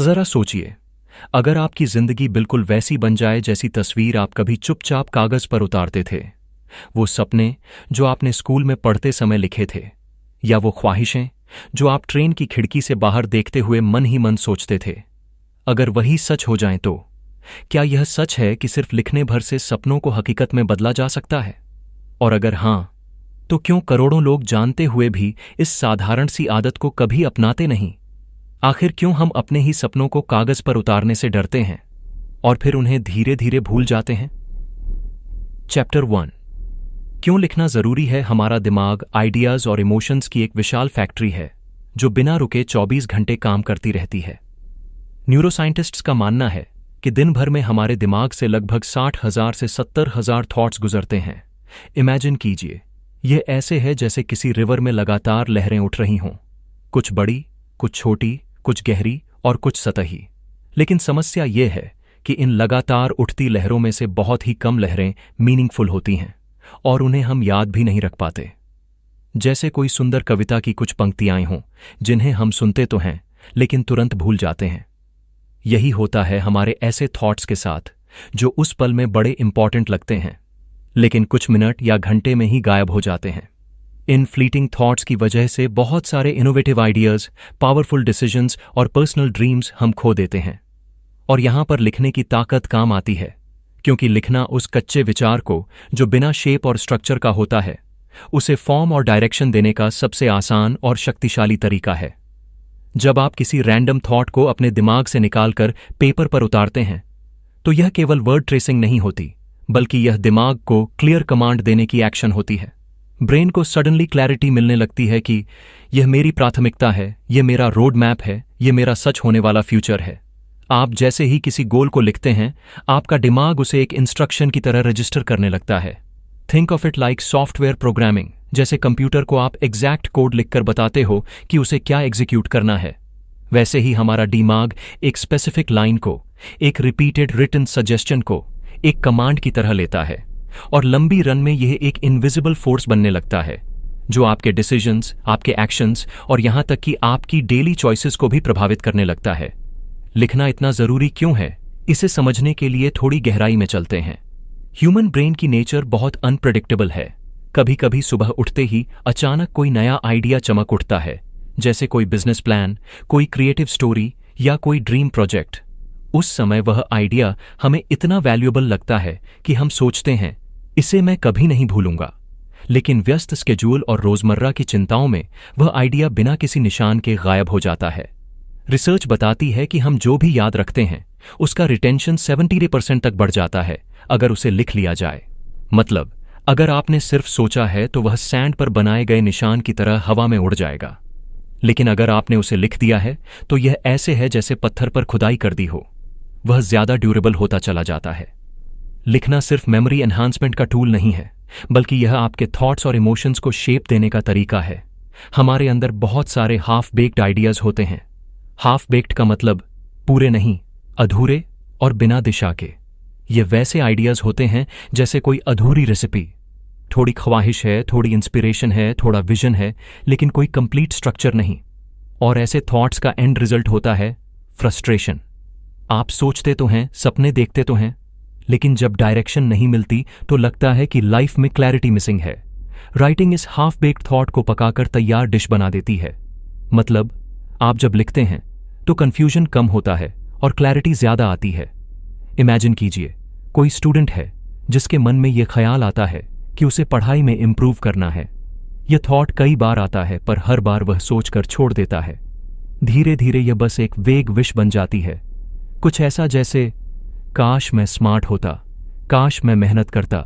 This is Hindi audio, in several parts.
जरा सोचिए, अगर आपकी जिंदगी बिल्कुल वैसी बन जाए जैसी तस्वीर आप कभी चुपचाप कागज पर उतारते थे, वो सपने जो आपने स्कूल में पढ़ते समय लिखे थे, या वो ख्वाहिशें जो आप ट्रेन की खिड़की से बाहर देखते हुए मन ही मन सोचते थे, अगर वही सच हो जाएं तो क्या यह सच है कि सिर्फ लिखने भर से सपनों को हकीकत में बदला जा सकता है? और अगर हां, तो क्यों करोड़ों लोग जानते हुए भी इस साधारण सी आदत को कभी अपनाते नहीं? आखिर क्यों हम अपने ही सपनों को कागज पर उतारने से डरते हैं और फिर उन्हें धीरे धीरे भूल जाते हैं? चैप्टर 1। क्यों लिखना जरूरी है? हमारा दिमाग आइडियाज और इमोशंस की एक विशाल फैक्ट्री है जो बिना रुके 24 घंटे काम करती रहती है। न्यूरोसाइंटिस्ट्स का मानना है कि दिन भर में हमारे दिमाग से लगभग 60,000 से 70,000 थॉट्स गुजरते हैं। इमेजिन कीजिए, यह ऐसे है जैसे किसी रिवर में लगातार लहरें उठ रही हों, कुछ बड़ी, कुछ छोटी, कुछ गहरी और कुछ सतही। लेकिन समस्या यह है कि इन लगातार उठती लहरों में से बहुत ही कम लहरें मीनिंगफुल होती हैं और उन्हें हम याद भी नहीं रख पाते। जैसे कोई सुंदर कविता की कुछ पंक्तियां हों जिन्हें हम सुनते तो हैं लेकिन तुरंत भूल जाते हैं। यही होता है हमारे ऐसे थॉट्स के साथ जो उस पल में बड़े इंपॉर्टेंट लगते हैं लेकिन कुछ मिनट या घंटे में ही गायब हो जाते हैं। इन फ्लीटिंग थॉट्स की वजह से बहुत सारे इनोवेटिव आइडियाज, पावरफुल डिसीजंस और पर्सनल ड्रीम्स हम खो देते हैं। और यहां पर लिखने की ताकत काम आती है, क्योंकि लिखना उस कच्चे विचार को जो बिना शेप और स्ट्रक्चर का होता है, उसे फॉर्म और डायरेक्शन देने का सबसे आसान और शक्तिशाली तरीका है। जब आप किसी रैंडम थॉट को अपने दिमाग से निकालकर पेपर पर उतारते हैं, तो यह केवल वर्ड ट्रेसिंग नहीं होती, बल्कि यह दिमाग को क्लियर कमांड देने की एक्शन होती है। ब्रेन को सडनली क्लैरिटी मिलने लगती है कि यह मेरी प्राथमिकता है, यह मेरा रोड मैप है, यह मेरा सच होने वाला फ्यूचर है। आप जैसे ही किसी गोल को लिखते हैं, आपका दिमाग उसे एक इंस्ट्रक्शन की तरह रजिस्टर करने लगता है। Think of it like software programming. जैसे कंप्यूटर को आप एग्जैक्ट कोड लिखकर बताते हो कि उसे क्या एग्जीक्यूट करना है, वैसे ही हमारा दिमाग एक स्पेसिफिक लाइन को, एक रिपीटेड रिटन सजेशन को एक कमांड की तरह लेता है और लंबी रन में यह एक इनविजिबल फोर्स बनने लगता है जो आपके डिसीजंस, आपके एक्शंस और यहां तक कि आपकी डेली चॉइसेस को भी प्रभावित करने लगता है। लिखना इतना जरूरी क्यों है, इसे समझने के लिए थोड़ी गहराई में चलते हैं। ह्यूमन ब्रेन की नेचर बहुत अनप्रेडिक्टेबल है। कभी कभी सुबह उठते ही अचानक कोई नया आइडिया चमक उठता है, जैसे कोई बिजनेस प्लान, कोई क्रिएटिव स्टोरी या कोई ड्रीम प्रोजेक्ट। उस समय वह आइडिया हमें इतना वैल्यूएबल लगता है कि हम सोचते हैं, इसे मैं कभी नहीं भूलूंगा। लेकिन व्यस्त स्केड्यूल और रोजमर्रा की चिंताओं में वह आइडिया बिना किसी निशान के गायब हो जाता है। रिसर्च बताती है कि हम जो भी याद रखते हैं उसका रिटेंशन 70% तक बढ़ जाता है अगर उसे लिख लिया जाए। मतलब, अगर आपने सिर्फ सोचा है तो वह सैंड पर बनाए गए निशान की तरह हवा में उड़ जाएगा। लेकिन अगर आपने उसे लिख दिया है तो यह ऐसे है जैसे पत्थर पर खुदाई कर दी हो, वह ज्यादा ड्यूरेबल होता चला जाता है। लिखना सिर्फ मेमोरी एनहांसमेंट का टूल नहीं है, बल्कि यह आपके थॉट्स और इमोशंस को शेप देने का तरीका है। हमारे अंदर बहुत सारे हाफ बेक्ड आइडियाज होते हैं। हाफ बेक्ड का मतलब पूरे नहीं, अधूरे और बिना दिशा के। ये वैसे आइडियाज होते हैं जैसे कोई अधूरी रेसिपी। थोड़ी ख्वाहिश है, थोड़ी इंस्पिरेशन है, थोड़ा विजन है, लेकिन कोई कंप्लीट स्ट्रक्चर नहीं। और ऐसे थॉट्स का एंड रिजल्ट होता है फ्रस्ट्रेशन। आप सोचते तो हैं, सपने देखते तो हैं, लेकिन जब डायरेक्शन नहीं मिलती तो लगता है कि लाइफ में क्लैरिटी मिसिंग है। राइटिंग इस हाफ बेक्ड थॉट को पकाकर तैयार डिश बना देती है। मतलब, आप जब लिखते हैं तो कंफ्यूजन कम होता है और क्लैरिटी ज्यादा आती है। इमेजिन कीजिए, कोई स्टूडेंट है जिसके मन में यह ख्याल आता है कि उसे पढ़ाई में इंप्रूव करना है। यह थॉट कई बार आता है, पर हर बार वह सोचकर छोड़ देता है। धीरे धीरे यह बस एक वेग विश बन जाती है, कुछ ऐसा जैसे काश मैं स्मार्ट होता, काश मैं मेहनत करता।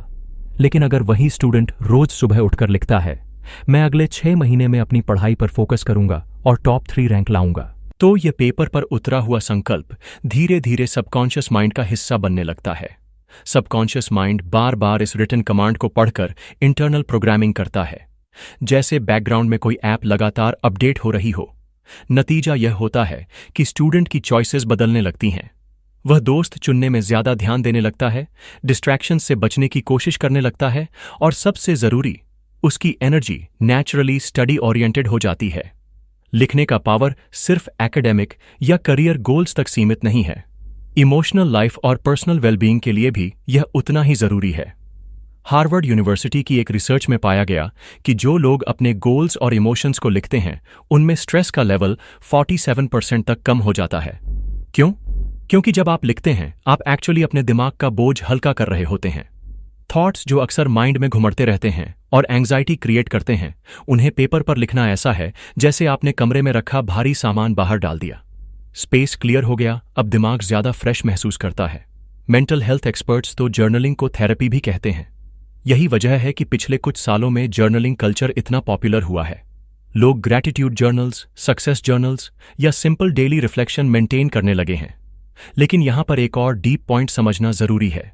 लेकिन अगर वही स्टूडेंट रोज सुबह उठकर लिखता है, मैं अगले 6 महीने में अपनी पढ़ाई पर फोकस करूंगा और टॉप 3 रैंक लाऊंगा, तो यह पेपर पर उतरा हुआ संकल्प धीरे धीरे सबकॉन्शियस माइंड का हिस्सा बनने लगता है। सबकॉन्शियस माइंड बार बार इस रिटन कमांड को पढ़कर इंटरनल प्रोग्रामिंग करता है, जैसे बैकग्राउंड में कोई ऐप लगातार अपडेट हो रही हो। नतीजा यह होता है कि स्टूडेंट की चॉइसेस बदलने लगती हैं। वह दोस्त चुनने में ज्यादा ध्यान देने लगता है, डिस्ट्रैक्शन से बचने की कोशिश करने लगता है और सबसे जरूरी, उसकी एनर्जी नेचुरली स्टडी ओरिएंटेड हो जाती है। लिखने का पावर सिर्फ एकेडमिक या करियर गोल्स तक सीमित नहीं है। इमोशनल लाइफ और पर्सनल वेलबीइंग के लिए भी यह उतना ही जरूरी है। हार्वर्ड यूनिवर्सिटी की एक रिसर्च में पाया गया कि जो लोग अपने गोल्स और इमोशंस को लिखते हैं उनमें स्ट्रेस का लेवल 47% तक कम हो जाता है। क्यों? क्योंकि जब आप लिखते हैं आप एक्चुअली अपने दिमाग का बोझ हल्का कर रहे होते हैं। थॉट्स जो अक्सर माइंड में घुमड़ते रहते हैं और एंग्जाइटी क्रिएट करते हैं, उन्हें पेपर पर लिखना ऐसा है जैसे आपने कमरे में रखा भारी सामान बाहर डाल दिया। स्पेस क्लियर हो गया, अब दिमाग ज्यादा फ्रेश महसूस करता है। मेंटल हेल्थ एक्सपर्ट्स तो जर्नलिंग को थेरेपी भी कहते हैं। यही वजह है कि पिछले कुछ सालों में जर्नलिंग कल्चर इतना पॉपुलर हुआ है। लोग ग्रैटिट्यूड जर्नल्स, सक्सेस जर्नल्स या सिंपल डेली रिफ्लेक्शन मेंटेन करने लगे हैं। लेकिन यहां पर एक और डीप पॉइंट समझना जरूरी है।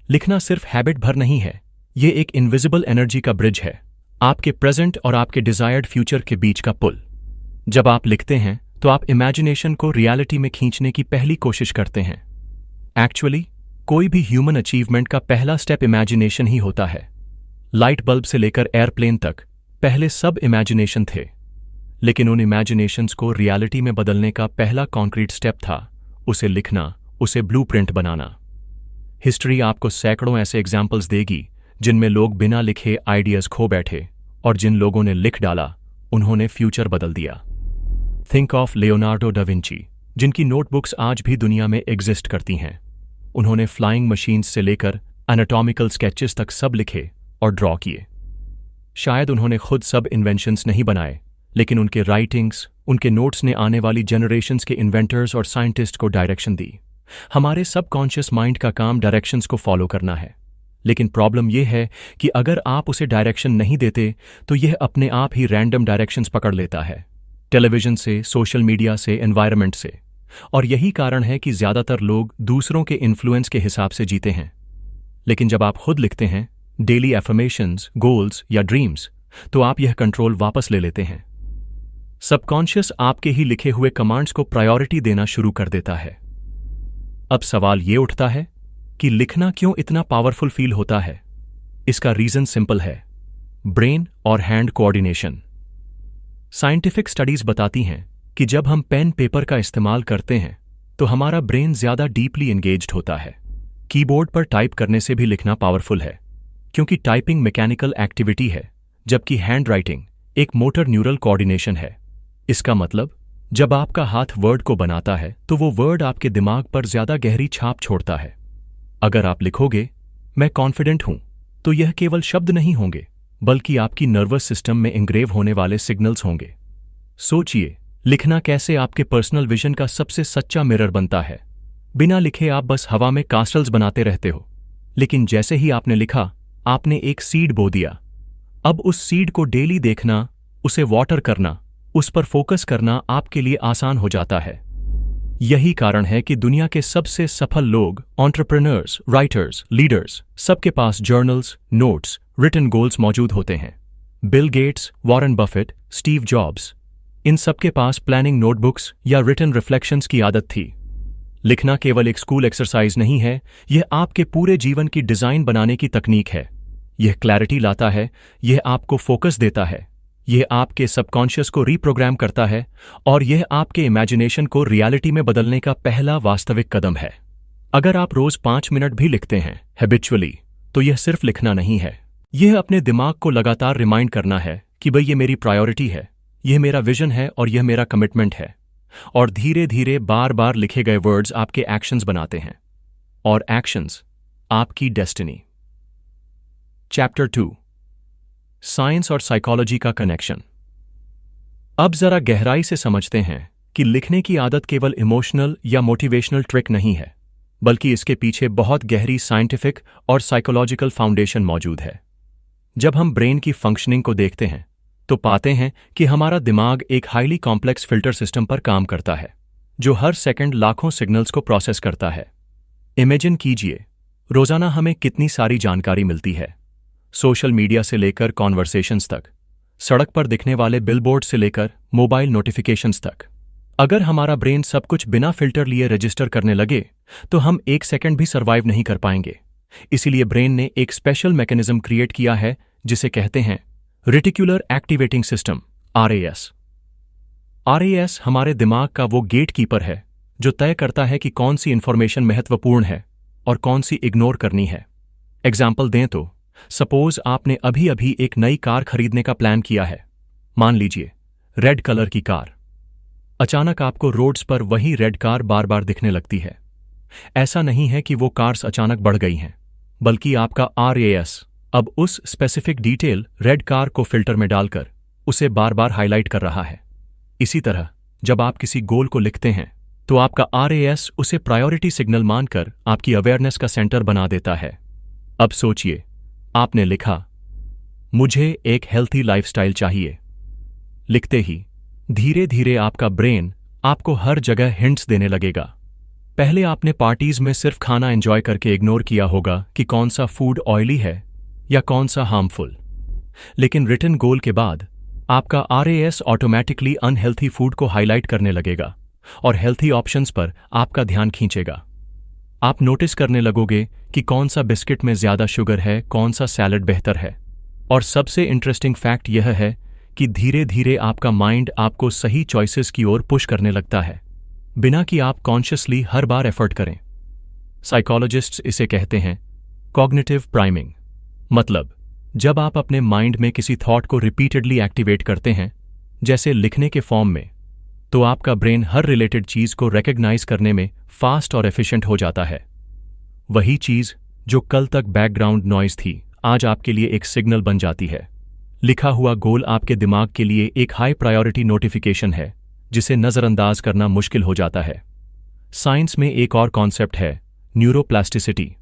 लिखना सिर्फ हैबिट भर नहीं है, ये एक इनविजिबल एनर्जी का ब्रिज है, आपके प्रेजेंट और आपके डिजायर्ड फ्यूचर के बीच का पुल। जब आप लिखते हैं तो आप इमेजिनेशन को रियलिटी में खींचने की पहली कोशिश करते हैं। एक्चुअली कोई भी ह्यूमन अचीवमेंट का पहला स्टेप इमेजिनेशन ही होता है। लाइट बल्ब से लेकर एयरप्लेन तक पहले सब इमेजिनेशन थे, लेकिन उन इमेजिनेशंस को रियलिटी में बदलने का पहला कॉन्क्रीट स्टेप था उसे लिखना, उसे ब्लूप्रिंट बनाना। हिस्ट्री आपको सैकड़ों ऐसे एग्जाम्पल्स देगी जिनमें लोग बिना लिखे आइडियाज खो बैठे, और जिन लोगों ने लिख डाला उन्होंने फ्यूचर बदल दिया। Think of Leonardo da Vinci, जिनकी नोटबुक्स आज भी दुनिया में एग्जिस्ट करती हैं। उन्होंने फ्लाइंग मशीन्स से लेकर एनाटॉमिकल स्केचेस तक सब लिखे और ड्रॉ किए। शायद उन्होंने खुद सब इन्वेंशंस नहीं बनाए, लेकिन उनके राइटिंग्स, उनके नोट्स ने आने वाली जनरेशंस के इन्वेंटर्स और साइंटिस्ट को डायरेक्शन दी। हमारे सबकॉन्शियस माइंड का काम डायरेक्शंस को फॉलो करना है, लेकिन प्रॉब्लम यह है कि अगर आप उसे डायरेक्शन नहीं देते तो यह अपने आप ही रैंडम डायरेक्शंस पकड़ लेता है, टेलीविजन से, सोशल मीडिया से, एनवायरनमेंट से। और यही कारण है कि ज्यादातर लोग दूसरों के इन्फ्लुएंस के हिसाब से जीते हैं। लेकिन जब आप खुद लिखते हैं डेली एफर्मेशंस, गोल्स या ड्रीम्स, तो आप यह कंट्रोल वापस ले लेते हैं। सबकॉन्शियस आपके ही लिखे हुए कमांड्स को प्रायोरिटी देना शुरू कर देता है। अब सवाल यह उठता है कि लिखना क्यों इतना पावरफुल फील होता है? इसका रीजन सिंपल है, ब्रेन और हैंड कोऑर्डिनेशन। साइंटिफिक स्टडीज बताती हैं कि जब हम पेन पेपर का इस्तेमाल करते हैं तो हमारा ब्रेन ज्यादा डीपली एंगेज्ड होता है। कीबोर्ड पर टाइप करने से भी लिखना पावरफुल है, क्योंकि टाइपिंग मैकेनिकल एक्टिविटी है, जबकि हैंड राइटिंग एक मोटर न्यूरल कोऑर्डिनेशन है। इसका मतलब जब आपका हाथ वर्ड को बनाता है तो वो वर्ड आपके दिमाग पर ज्यादा गहरी छाप छोड़ता है। अगर आप लिखोगे मैं कॉन्फिडेंट हूं, तो यह केवल शब्द नहीं होंगे, बल्कि आपकी नर्वस सिस्टम में इंग्रेव होने वाले सिग्नल्स होंगे। सोचिए, लिखना कैसे आपके पर्सनल विजन का सबसे सच्चा मिरर बनता है। बिना लिखे आप बस हवा में कास्टल्स बनाते रहते हो, लेकिन जैसे ही आपने लिखा, आपने एक सीड बो दिया। अब उस सीड को डेली देखना, उसे वाटर करना, उस पर फोकस करना आपके लिए आसान हो जाता है। यही कारण है कि दुनिया के सबसे सफल लोग, एंटरप्रेन्योर्स, राइटर्स, लीडर्स, सबके पास जर्नल्स, नोट्स, रिटन गोल्स मौजूद होते हैं। Bill Gates, Warren Buffett, Steve Jobs, इन सबके पास प्लानिंग नोटबुक्स या रिटन रिफ्लेक्शंस की आदत थी। लिखना केवल एक स्कूल एक्सरसाइज नहीं है, यह आपके पूरे जीवन की डिजाइन बनाने की तकनीक है। यह क्लैरिटी लाता है, यह आपको फोकस देता है, यह आपके सबकॉन्शियस को रीप्रोग्राम करता है, और यह आपके इमेजिनेशन को रियलिटी में बदलने का पहला वास्तविक कदम है। अगर आप रोज 5 मिनट भी लिखते हैं हैबिचुअली, तो यह सिर्फ लिखना नहीं है, यह अपने दिमाग को लगातार रिमाइंड करना है कि भाई ये मेरी प्रायोरिटी है, यह मेरा विजन है और यह मेरा कमिटमेंट है। और धीरे धीरे बार बार लिखे गए वर्ड्स आपके एक्शंस बनाते हैं, और एक्शंस आपकी डेस्टिनी। चैप्टर 2, साइंस और साइकोलॉजी का कनेक्शन। अब जरा गहराई से समझते हैं कि लिखने की आदत केवल इमोशनल या मोटिवेशनल ट्रिक नहीं है, बल्कि इसके पीछे बहुत गहरी साइंटिफिक और साइकोलॉजिकल फाउंडेशन मौजूद है। जब हम ब्रेन की फंक्शनिंग को देखते हैं तो पाते हैं कि हमारा दिमाग एक हाईली कॉम्प्लेक्स फिल्टर सिस्टम पर काम करता है, जो हर सेकंड लाखों सिग्नल्स को प्रोसेस करता है। इमेजिन कीजिए, रोजाना हमें कितनी सारी जानकारी मिलती है, सोशल मीडिया से लेकर कॉन्वर्सेशंस तक, सड़क पर दिखने वाले बिलबोर्ड से लेकर मोबाइल नोटिफिकेशंस तक। अगर हमारा ब्रेन सब कुछ बिना फिल्टर लिए रजिस्टर करने लगे तो हम 1 सेकंड भी सर्वाइव नहीं कर पाएंगे। इसीलिए ब्रेन ने एक स्पेशल मैकेनिज्म क्रिएट किया है जिसे कहते हैं reticular activating system, RAS। RAS हमारे दिमाग का वो गेट कीपर है जो तय करता है कि कौन सी इंफॉर्मेशन महत्वपूर्ण है और कौन सी इग्नोर करनी है। एग्जाम्पल दें तो सपोज आपने अभी अभी एक नई कार खरीदने का प्लान किया है, मान लीजिए रेड कलर की कार। अचानक आपको रोड्स पर वही रेड कार बार बार दिखने लगती है। ऐसा नहीं है कि वो कार्स अचानक बढ़ गई हैं, बल्कि आपका RAS अब उस स्पेसिफिक डिटेल रेड कार को फिल्टर में डालकर उसे बार बार हाईलाइट कर रहा है। इसी तरह जब आप किसी गोल को लिखते हैं तो आपका RAS उसे प्रायोरिटी सिग्नल मानकर आपकी अवेयरनेस का सेंटर बना देता है। अब सोचिए, आपने लिखा मुझे एक हेल्थी लाइफस्टाइल चाहिए। लिखते ही धीरे धीरे आपका ब्रेन आपको हर जगह हिंट्स देने लगेगा। पहले आपने पार्टीज में सिर्फ खाना एंजॉय करके इग्नोर किया होगा कि कौन सा फूड ऑयली है या कौन सा हार्मफुल, लेकिन रिटन गोल के बाद आपका RAS ऑटोमेटिकली अनहेल्थी फूड को हाईलाइट करने लगेगा और हेल्थी ऑप्शंस पर आपका ध्यान खींचेगा। आप नोटिस करने लगोगे कि कौन सा बिस्किट में ज्यादा शुगर है, कौन सा सैलड बेहतर है। और सबसे इंटरेस्टिंग फैक्ट यह है कि धीरे धीरे आपका माइंड आपको सही चॉइसेस की ओर पुश करने लगता है, बिना कि आप कॉन्शियसली हर बार एफर्ट करें। साइकोलॉजिस्ट्स इसे कहते हैं कॉग्निटिव प्राइमिंग। मतलब जब आप अपने माइंड में किसी थॉट को रिपीटेडली एक्टिवेट करते हैं, जैसे लिखने के फॉर्म में, तो आपका ब्रेन हर रिलेटेड चीज को रिकॉग्नाइज करने में फास्ट और एफिशिएंट हो जाता है। वही चीज जो कल तक बैकग्राउंड नॉइज थी, आज आपके लिए एक सिग्नल बन जाती है। लिखा हुआ गोल आपके दिमाग के लिए एक हाई प्रायोरिटी नोटिफिकेशन है जिसे नजरअंदाज करना मुश्किल हो जाता है। साइंस में एक और कॉन्सेप्ट है न्यूरोप्लास्टिसिटी।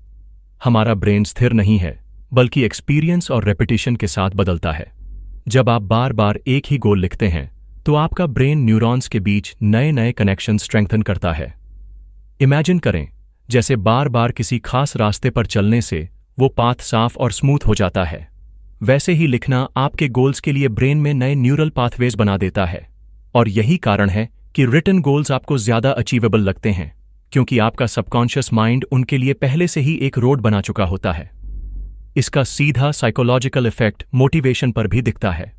हमारा ब्रेन स्थिर नहीं है, बल्कि एक्सपीरियंस और रेपिटेशन के साथ बदलता है। जब आप बार बार एक ही गोल लिखते हैं तो आपका ब्रेन न्यूरॉन्स के बीच नए नए कनेक्शन स्ट्रेंथन करता है। इमेजिन करें जैसे बार बार किसी खास रास्ते पर चलने से वो पाथ साफ और स्मूथ हो जाता है, वैसे ही लिखना आपके गोल्स के लिए ब्रेन में नए न्यूरल पाथवेज बना देता है। और यही कारण है कि रिटन गोल्स आपको ज्यादा अचीवेबल लगते हैं, क्योंकि आपका सबकॉन्शियस माइंड उनके लिए पहले से ही एक रोड बना चुका होता है। इसका सीधा साइकोलॉजिकल इफेक्ट मोटिवेशन पर भी दिखता है।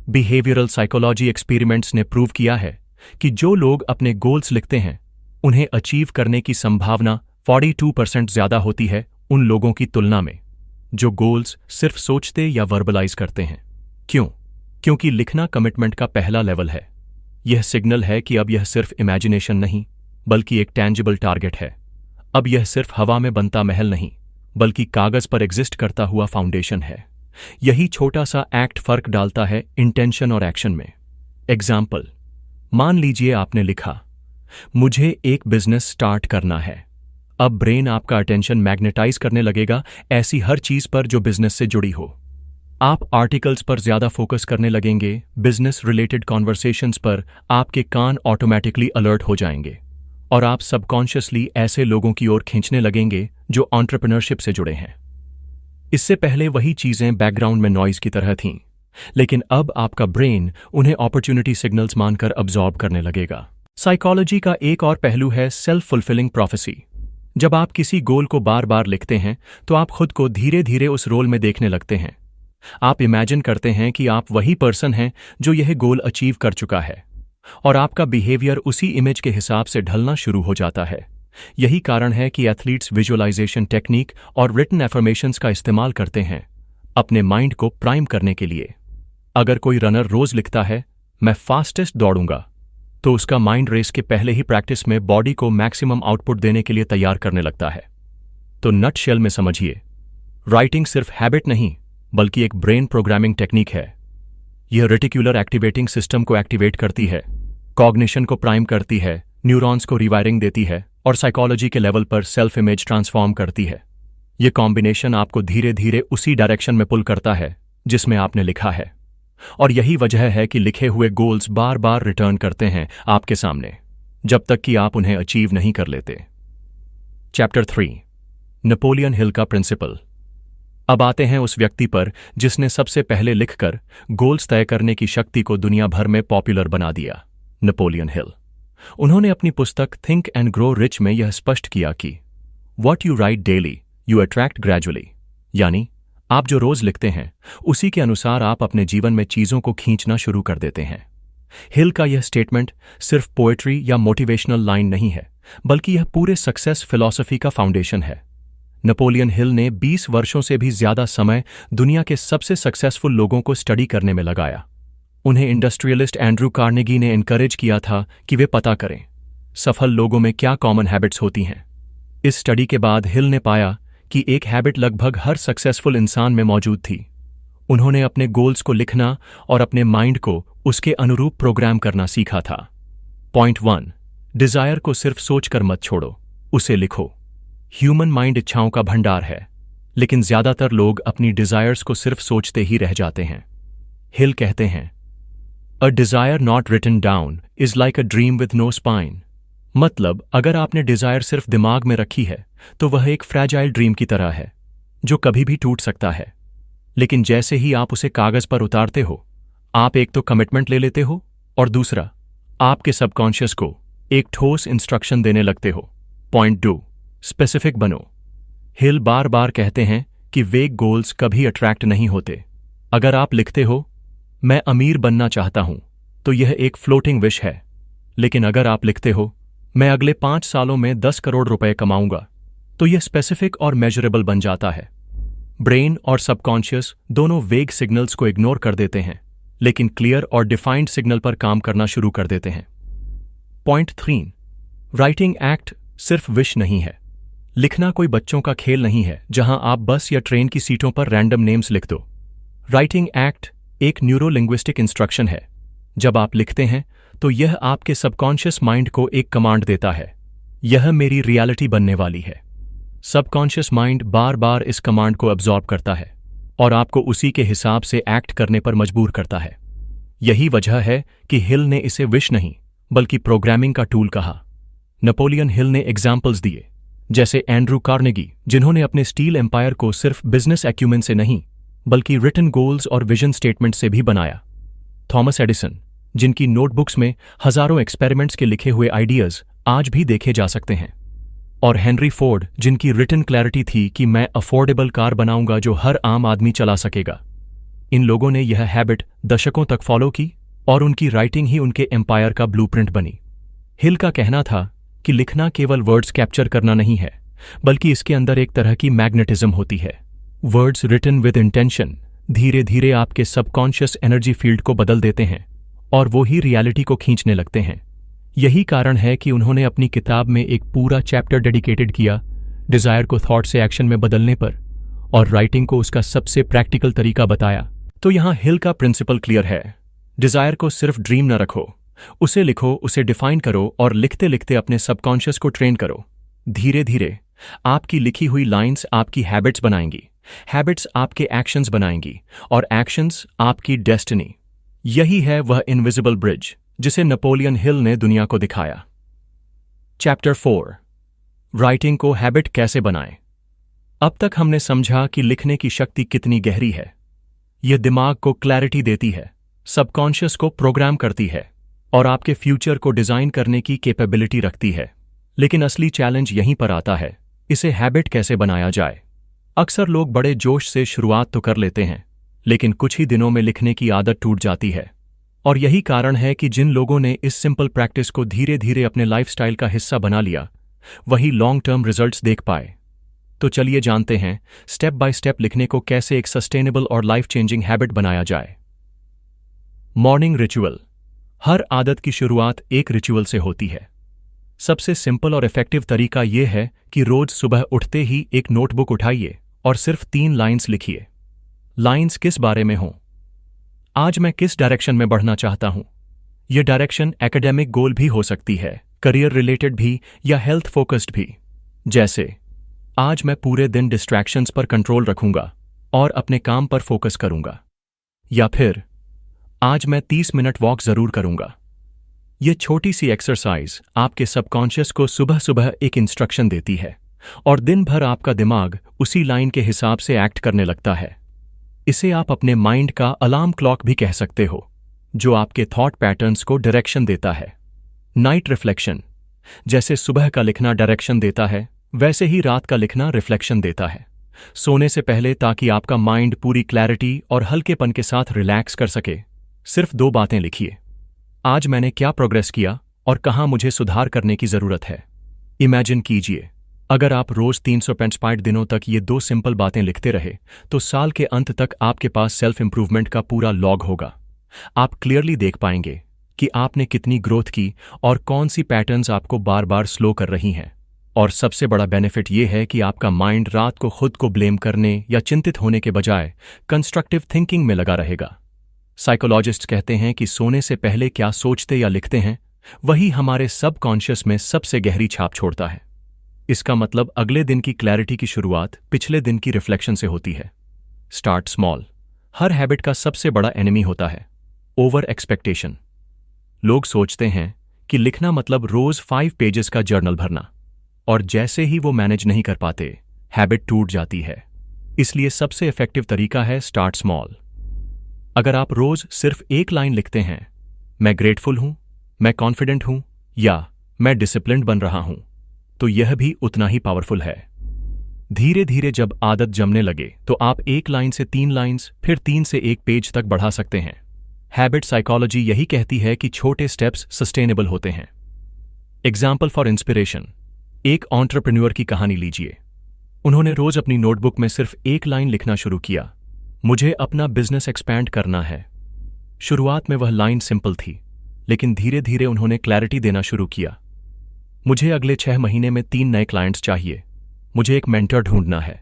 बिहेवियरल साइकोलॉजी एक्सपेरिमेंट्स ने प्रूव किया है कि जो लोग अपने गोल्स लिखते हैं उन्हें अचीव करने की संभावना 42% ज्यादा होती है उन लोगों की तुलना में जो गोल्स सिर्फ सोचते या वर्बलाइज करते हैं। क्यों? क्योंकि लिखना कमिटमेंट का पहला लेवल है। यह सिग्नल है कि अब यह सिर्फ इमेजिनेशन नहीं, बल्कि एक टैंजिबल टारगेट है। अब यह सिर्फ हवा में बनता महल नहीं, बल्कि कागज पर एग्जिस्ट करता हुआ फाउंडेशन है। यही छोटा सा एक्ट फर्क डालता है इंटेंशन और एक्शन में। एग्जाम्पल, मान लीजिए आपने लिखा मुझे एक बिजनेस स्टार्ट करना है। अब ब्रेन आपका अटेंशन मैग्नेटाइज करने लगेगा ऐसी हर चीज पर जो बिजनेस से जुड़ी हो। आप आर्टिकल्स पर ज्यादा फोकस करने लगेंगे, बिजनेस रिलेटेड कॉन्वर्सेशंस पर आपके कान ऑटोमेटिकली अलर्ट हो जाएंगे और आप सबकॉन्शियसली ऐसे लोगों की ओर खींचने लगेंगे जो एंटरप्रेन्योरशिप से जुड़े हैं। इससे पहले वही चीजें बैकग्राउंड में नॉइज की तरह थीं, लेकिन अब आपका ब्रेन उन्हें अपॉर्चुनिटी सिग्नल्स मानकर अब्जॉर्ब करने लगेगा। साइकोलॉजी का एक और पहलू है सेल्फ फुलफिलिंग प्रोफेसी। जब आप किसी गोल को बार बार लिखते हैं तो आप खुद को धीरे धीरे उस रोल में देखने लगते हैं। आप इमेजिन करते हैं कि आप वही पर्सन हैं जो यह गोल अचीव कर चुका है, और आपका बिहेवियर उसी इमेज के हिसाब से ढलना शुरू हो जाता है। यही कारण है कि एथलीट्स विजुअलाइजेशन टेक्निक और रिटन एफर्मेशंस का इस्तेमाल करते हैं अपने माइंड को प्राइम करने के लिए। अगर कोई रनर रोज लिखता है मैं फास्टेस्ट दौड़ूंगा, तो उसका माइंड रेस के पहले ही प्रैक्टिस में बॉडी को मैक्सिमम आउटपुट देने के लिए तैयार करने लगता है। तो नटशेल में समझिए, राइटिंग सिर्फ हैबिट नहीं, बल्कि एक ब्रेन प्रोग्रामिंग टेक्निक है। यह रेटिकुलर एक्टिवेटिंग सिस्टम को एक्टिवेट करती है, कॉग्निशन को प्राइम करती है, न्यूरॉन्स को रिवायरिंग देती है और साइकोलॉजी के लेवल पर सेल्फ इमेज ट्रांसफॉर्म करती है। यह कॉम्बिनेशन आपको धीरे धीरे उसी डायरेक्शन में पुल करता है जिसमें आपने लिखा है। और यही वजह है कि लिखे हुए गोल्स बार बार रिटर्न करते हैं आपके सामने, जब तक कि आप उन्हें अचीव नहीं कर लेते। चैप्टर 3, नेपोलियन हिल का प्रिंसिपल। अब आते हैं उस व्यक्ति पर जिसने सबसे पहले लिखकर गोल्स तय करने की शक्ति को दुनिया भर में पॉपुलर बना दिया, नेपोलियन हिल। उन्होंने अपनी पुस्तक थिंक एंड ग्रो रिच में यह स्पष्ट किया कि what you right daily you attract gradually, यानी आप जो रोज लिखते हैं उसी के अनुसार आप अपने जीवन में चीजों को खींचना शुरू कर देते हैं। हिल का यह स्टेटमेंट सिर्फ पोएट्री या मोटिवेशनल लाइन नहीं है, बल्कि यह पूरे सक्सेस फिलॉसफी का फाउंडेशन है। नेपोलियन हिल ने 20 वर्षों से भी ज्यादा समय दुनिया के सबसे सक्सेसफुल लोगों को स्टडी करने में लगाया। उन्हें इंडस्ट्रियलिस्ट एंड्रू कार्नेगी ने एनकरेज किया था कि वे पता करें सफल लोगों में क्या कॉमन हैबिट्स होती हैं। इस स्टडी के बाद हिल ने पाया कि एक हैबिट लगभग हर सक्सेसफुल इंसान में मौजूद थी। उन्होंने अपने गोल्स को लिखना और अपने माइंड को उसके अनुरूप प्रोग्राम करना सीखा था। पॉइंट 1, डिजायर को सिर्फ सोचकर मत छोड़ो, उसे लिखो। ह्यूमन माइंड इच्छाओं का भंडार है, लेकिन ज्यादातर लोग अपनी डिजायर्स को सिर्फ सोचते ही रह जाते हैं। हिल कहते हैं, a desire not written down is like a dream with no spine. मतलब, अगर आपने डिजायर सिर्फ दिमाग में रखी है तो वह एक फ्रैजाइल ड्रीम की तरह है जो कभी भी टूट सकता है। लेकिन जैसे ही आप उसे कागज पर उतारते हो, आप एक तो कमिटमेंट ले लेते हो और दूसरा, आपके सबकॉन्शियस को एक ठोस इंस्ट्रक्शन देने लगते हो। पॉइंट 2, स्पेसिफिक बनो। हिल बार बार कहते हैं कि वेग गोल्स कभी अट्रैक्ट नहीं होते। अगर आप लिखते हो, मैं अमीर बनना चाहता हूं, तो यह एक फ्लोटिंग विश है। लेकिन अगर आप लिखते हो, मैं अगले 5 सालों में 10 करोड़ रुपए कमाऊंगा, तो यह स्पेसिफिक और मेजरेबल बन जाता है। ब्रेन और सबकॉन्शियस दोनों वेग सिग्नल्स को इग्नोर कर देते हैं, लेकिन क्लियर और डिफाइंड सिग्नल पर काम करना शुरू कर देते हैं। पॉइंट 3, राइटिंग एक्ट सिर्फ विश नहीं है। लिखना कोई बच्चों का खेल नहीं है जहां आप बस या ट्रेन की सीटों पर रैंडम नेम्स लिख दो। राइटिंग एक्ट एक न्यूरो लिंग्विस्टिक इंस्ट्रक्शन है। जब आप लिखते हैं तो यह आपके सबकॉन्शियस माइंड को एक कमांड देता है, यह मेरी रियलिटी बनने वाली है। सबकॉन्शियस माइंड बार बार इस कमांड को अब्जॉर्ब करता है और आपको उसी के हिसाब से एक्ट करने पर मजबूर करता है। यही वजह है कि हिल ने इसे विश नहीं बल्कि प्रोग्रामिंग का टूल कहा। नेपोलियन हिल ने एग्जाम्पल्स दिए, जैसे एंड्रू कार्नेगी, जिन्होंने अपने स्टील एम्पायर को सिर्फ बिजनेस एक्यूमेन से नहीं बल्कि रिटन गोल्स और विजन स्टेटमेंट से भी बनाया। थॉमस एडिसन, जिनकी नोटबुक्स में हजारों एक्सपेरिमेंट्स के लिखे हुए आइडियाज आज भी देखे जा सकते हैं। और हेनरी फोर्ड, जिनकी रिटन क्लैरिटी थी कि मैं अफोर्डेबल कार बनाऊंगा जो हर आम आदमी चला सकेगा। इन लोगों ने यह हैबिट दशकों तक फॉलो की और उनकी राइटिंग ही उनके एम्पायर का ब्लूप्रिंट बनी। हिल का कहना था कि लिखना केवल वर्ड्स कैप्चर करना नहीं है, बल्कि इसके अंदर एक तरह की मैग्नेटिज्म होती है। वर्ड्स रिटन विद इंटेंशन धीरे धीरे आपके सबकॉन्शियस एनर्जी फील्ड को बदल देते हैं और वो ही रियलिटी को खींचने लगते हैं। यही कारण है कि उन्होंने अपनी किताब में एक पूरा चैप्टर डेडिकेटेड किया डिजायर को थॉट से एक्शन में बदलने पर, और राइटिंग को उसका सबसे प्रैक्टिकल तरीका बताया। तो यहां हिल का प्रिंसिपल क्लियर है, डिजायर को सिर्फ ड्रीम न रखो, उसे लिखो, उसे डिफाइन करो और लिखते लिखते अपने सबकॉन्शियस को ट्रेन करो। धीरे धीरे आपकी लिखी हुई लाइंस आपकी हैबिट्स बनाएंगी, हैबिट्स आपके एक्शंस बनाएंगी और एक्शंस आपकी डेस्टिनी। यही है वह इनविजिबल ब्रिज जिसे नेपोलियन हिल ने दुनिया को दिखाया। चैप्टर 4, राइटिंग को हैबिट कैसे बनाएं। अब तक हमने समझा कि लिखने की शक्ति कितनी गहरी है। यह दिमाग को क्लैरिटी देती है, सबकॉन्शियस को प्रोग्राम करती है और आपके फ्यूचर को डिजाइन करने की कैपेबिलिटी रखती है। लेकिन असली चैलेंज यहीं पर आता है, इसे हैबिट कैसे बनाया जाए। अक्सर लोग बड़े जोश से शुरुआत तो कर लेते हैं, लेकिन कुछ ही दिनों में लिखने की आदत टूट जाती है। और यही कारण है कि जिन लोगों ने इस सिंपल प्रैक्टिस को धीरे धीरे अपने लाइफस्टाइल का हिस्सा बना लिया, वही लॉन्ग टर्म रिजल्ट्स देख पाए। तो चलिए जानते हैं स्टेप बाय स्टेप लिखने को कैसे एक सस्टेनेबल और लाइफ चेंजिंग हैबिट बनाया जाए। Morning ritual. हर आदत की शुरुआत एक रिचुअल से होती है। सबसे सिंपल और इफेक्टिव तरीका यह है कि रोज सुबह उठते ही एक नोटबुक उठाइए और सिर्फ 3 लाइन्स लिखिए। लाइन्स किस बारे में हों? आज मैं किस डायरेक्शन में बढ़ना चाहता हूं? यह डायरेक्शन एकेडमिक गोल भी हो सकती है, करियर रिलेटेड भी या हेल्थ फोकस्ड भी। जैसे, आज मैं पूरे दिन डिस्ट्रैक्शंस पर कंट्रोल रखूंगा और अपने काम पर फोकस करूंगा। या फिर, आज मैं 30 मिनट वॉक जरूर करूंगा। यह छोटी सी एक्सरसाइज आपके सबकॉन्शियस को सुबह सुबह एक इंस्ट्रक्शन देती है और दिन भर आपका दिमाग उसी लाइन के हिसाब से एक्ट करने लगता है। इसे आप अपने माइंड का अलार्म क्लॉक भी कह सकते हो, जो आपके थॉट पैटर्न्स को डायरेक्शन देता है। Night reflection. जैसे सुबह का लिखना डायरेक्शन देता है, वैसे ही रात का लिखना रिफ्लेक्शन देता है। सोने से पहले, ताकि आपका माइंड पूरी क्लैरिटी और हल्केपन के साथ रिलैक्स कर सके, सिर्फ 2 बातें लिखिए। आज मैंने क्या प्रोग्रेस किया और कहाँ मुझे सुधार करने की जरूरत है। इमेजिन कीजिए, अगर आप रोज 365 दिनों तक ये 2 सिंपल बातें लिखते रहे तो साल के अंत तक आपके पास सेल्फ इंप्रूवमेंट का पूरा लॉग होगा। आप क्लियरली देख पाएंगे कि आपने कितनी ग्रोथ की और कौन सी पैटर्न्स आपको बार बार स्लो कर रही हैं। और सबसे बड़ा बेनिफिट ये है कि आपका माइंड रात को खुद को ब्लेम करने या चिंतित होने के बजाय कंस्ट्रक्टिव थिंकिंग में लगा रहेगा। साइकोलॉजिस्ट्स कहते हैं कि सोने से पहले क्या सोचते या लिखते हैं वही हमारे सबकॉन्शियस में सबसे गहरी छाप छोड़ता है। इसका मतलब अगले दिन की क्लैरिटी की शुरुआत पिछले दिन की रिफ्लेक्शन से होती है। Start small. हर हैबिट का सबसे बड़ा एनिमी होता है ओवर एक्सपेक्टेशन। लोग सोचते हैं कि लिखना मतलब रोज 5 पेजेस का जर्नल भरना, और जैसे ही वो मैनेज नहीं कर पाते हैबिट टूट जाती है। इसलिए सबसे इफेक्टिव तरीका है स्टार्ट स्मॉल। अगर आप रोज सिर्फ एक लाइन लिखते हैं, मैं ग्रेटफुल हूं, मैं कॉन्फिडेंट हूं या मैं डिसिप्लिन्ड बन रहा हूं, तो यह भी उतना ही पावरफुल है। धीरे धीरे जब आदत जमने लगे तो आप 1 लाइन से 3 लाइन्स, फिर 3 से 1 पेज तक बढ़ा सकते हैं। हैबिट साइकोलॉजी यही कहती है कि छोटे स्टेप्स सस्टेनेबल होते हैं। एग्जाम्पल फॉर इंस्पिरेशन, एक एंटरप्रेन्योर की कहानी लीजिए। उन्होंने रोज अपनी नोटबुक में सिर्फ 1 लाइन लिखना शुरू किया, मुझे अपना बिजनेस एक्सपैंड करना है। शुरुआत में वह लाइन सिंपल थी, लेकिन धीरे धीरे उन्होंने क्लैरिटी देना शुरू किया। मुझे अगले 6 महीने में 3 नए क्लाइंट्स चाहिए, मुझे एक मेंटर ढूंढना है,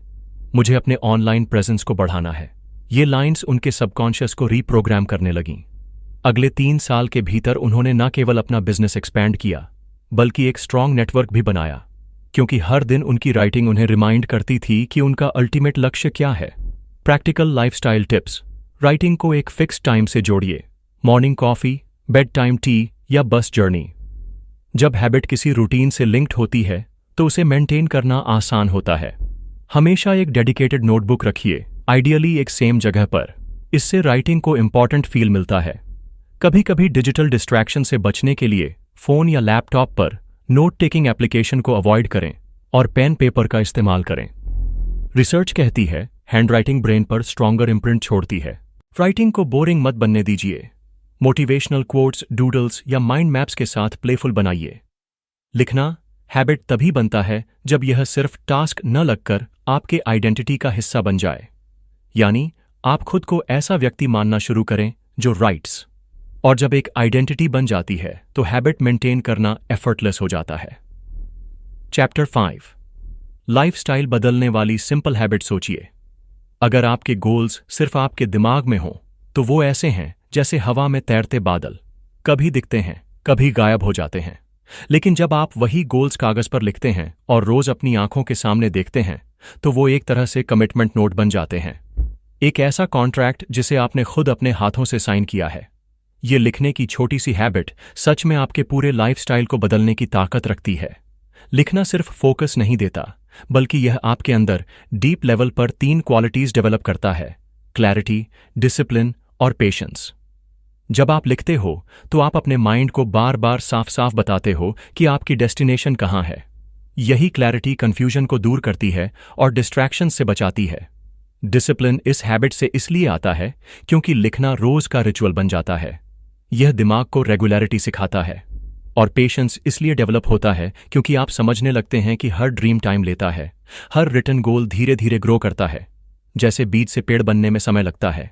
मुझे अपने ऑनलाइन प्रेजेंस को बढ़ाना है। ये लाइन्स उनके सबकॉन्शियस को रीप्रोग्राम करने लगीं। अगले 3 साल के भीतर उन्होंने न केवल अपना बिजनेस एक्सपैंड किया, बल्कि एक स्ट्रांग नेटवर्क भी बनाया, क्योंकि हर दिन उनकी राइटिंग उन्हें रिमाइंड करती थी कि उनका अल्टीमेट लक्ष्य क्या है। Practical lifestyle tips. राइटिंग को एक फिक्स टाइम से जोड़िए, morning coffee, bed time T या बस जर्नी। जब हैबिट किसी रूटीन से लिंक्ड होती है तो उसे मेंटेन करना आसान होता है। हमेशा एक डेडिकेटेड नोटबुक रखिए, आइडियली एक सेम जगह पर। इससे राइटिंग को इंपॉर्टेंट फील मिलता है। कभी कभी डिजिटल डिस्ट्रैक्शन से बचने के लिए फोन या लैपटॉप पर नोट टेकिंग एप्लीकेशन को अवॉइड करें और पेन पेपर का इस्तेमाल करें। रिसर्च कहती है हैंडराइटिंग ब्रेन पर स्ट्रॉन्गर इम्प्रिंट छोड़ती है। राइटिंग को बोरिंग मत बनने दीजिए। मोटिवेशनल कोट्स, डूडल्स या माइंड मैप्स के साथ प्लेफुल बनाइए। लिखना हैबिट तभी बनता है जब यह सिर्फ टास्क न लगकर आपके आइडेंटिटी का हिस्सा बन जाए, यानी आप खुद को ऐसा व्यक्ति मानना शुरू करें जो राइट्स। और जब एक आइडेंटिटी बन जाती है तो हैबिट मेंटेन करना एफर्टलेस हो जाता है। चैप्टर 5, लाइफस्टाइल बदलने वाली सिंपल हैबिट सोचिए। अगर आपके गोल्स सिर्फ आपके दिमाग में हों तो वो ऐसे हैं जैसे हवा में तैरते बादल, कभी दिखते हैं, कभी गायब हो जाते हैं। लेकिन जब आप वही गोल्स कागज पर लिखते हैं और रोज अपनी आंखों के सामने देखते हैं तो वो एक तरह से कमिटमेंट नोट बन जाते हैं। एक ऐसा कॉन्ट्रैक्ट जिसे आपने खुद अपने हाथों से साइन किया है। ये लिखने की छोटी सी हैबिट सच में आपके पूरे लाइफस्टाइल को बदलने की ताकत रखती है। लिखना सिर्फ फोकस नहीं देता, बल्कि यह आपके अंदर डीप लेवल पर 3 क्वालिटीज डेवलप करता है: क्लैरिटी, डिसिप्लिन और पेशेंस। जब आप लिखते हो तो आप अपने माइंड को बार बार साफ साफ बताते हो कि आपकी डेस्टिनेशन कहाँ है। यही क्लैरिटी कंफ्यूजन को दूर करती है और डिस्ट्रैक्शन से बचाती है। डिसिप्लिन इस हैबिट से इसलिए आता है क्योंकि लिखना रोज का रिचुअल बन जाता है। यह दिमाग को रेगुलरिटी सिखाता है। और पेशेंस इसलिए डेवलप होता है क्योंकि आप समझने लगते हैं कि हर ड्रीम टाइम लेता है, हर रिटन गोल धीरे धीरे ग्रो करता है, जैसे बीज से पेड़ बनने में समय लगता है।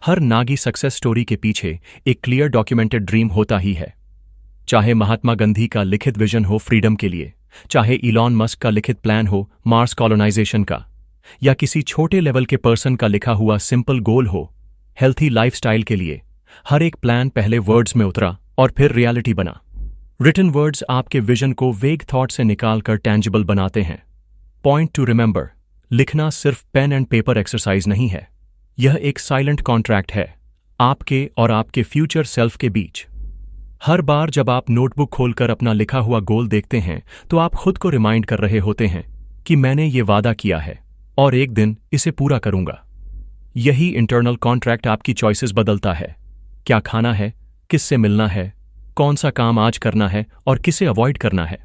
हर नागी सक्सेस स्टोरी के पीछे एक क्लियर डॉक्यूमेंटेड ड्रीम होता ही है। चाहे महात्मा गांधी का लिखित विजन हो फ्रीडम के लिए, चाहे इलॉन मस्क का लिखित प्लान हो मार्स कॉलोनाइजेशन का, या किसी छोटे लेवल के पर्सन का लिखा हुआ सिंपल गोल हो हेल्थी लाइफस्टाइल के लिए, हर एक प्लान पहले वर्ड्स में उतरा और फिर रियलिटी बना। रिटन वर्ड्स आपके विजन को वेग थॉट से निकालकर टैंजिबल बनाते हैं। पॉइंट टू रिमेंबर, लिखना सिर्फ पेन एंड पेपर एक्सरसाइज नहीं है, यह एक साइलेंट कॉन्ट्रैक्ट है आपके और आपके फ्यूचर सेल्फ के बीच। हर बार जब आप नोटबुक खोलकर अपना लिखा हुआ गोल देखते हैं तो आप खुद को रिमाइंड कर रहे होते हैं कि मैंने ये वादा किया है और एक दिन इसे पूरा करूंगा। यही इंटरनल कॉन्ट्रैक्ट आपकी चॉइसेस बदलता है। क्या खाना है, किससे मिलना है, कौन सा काम आज करना है और किसे अवॉइड करना है।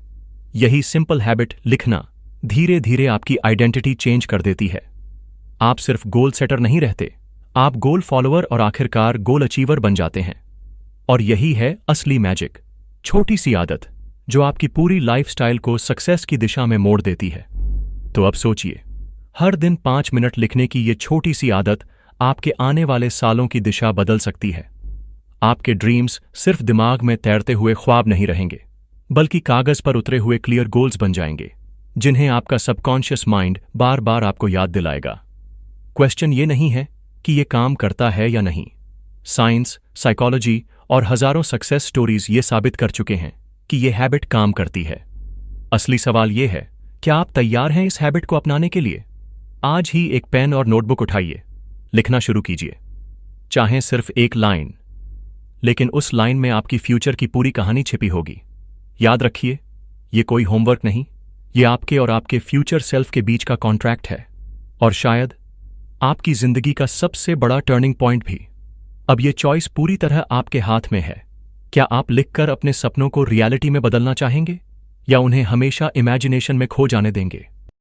यही सिंपल हैबिट लिखना धीरे धीरे आपकी आइडेंटिटी चेंज कर देती है। आप सिर्फ गोल सेटर नहीं रहते, आप गोल फॉलोअर और आखिरकार गोल अचीवर बन जाते हैं। और यही है असली मैजिक, छोटी सी आदत जो आपकी पूरी लाइफस्टाइल को सक्सेस की दिशा में मोड़ देती है। तो अब सोचिए, हर दिन 5 मिनट लिखने की ये छोटी सी आदत आपके आने वाले सालों की दिशा बदल सकती है। आपके ड्रीम्स सिर्फ दिमाग में तैरते हुए ख्वाब नहीं रहेंगे, बल्कि कागज पर उतरे हुए क्लियर गोल्स बन जाएंगे, जिन्हें आपका सबकॉन्शियस माइंड बार बार आपको याद दिलाएगा। क्वेश्चन ये नहीं है कि ये काम करता है या नहीं। साइंस, साइकोलॉजी और हजारों सक्सेस स्टोरीज ये साबित कर चुके हैं कि ये हैबिट काम करती है। असली सवाल ये है, क्या आप तैयार हैं इस हैबिट को अपनाने के लिए? आज ही एक पेन और नोटबुक उठाइए, लिखना शुरू कीजिए, चाहे सिर्फ एक लाइन, लेकिन उस लाइन में आपकी फ्यूचर की पूरी कहानी छिपी होगी। याद रखिए, ये कोई होमवर्क नहीं, ये आपके और आपके फ्यूचर सेल्फ के बीच का कॉन्ट्रैक्ट है, और शायद आपकी जिंदगी का सबसे बड़ा टर्निंग पॉइंट भी। अब ये चॉइस पूरी तरह आपके हाथ में है। क्या आप लिखकर अपने सपनों को रियलिटी में बदलना चाहेंगे, या उन्हें हमेशा इमेजिनेशन में खो जाने देंगे?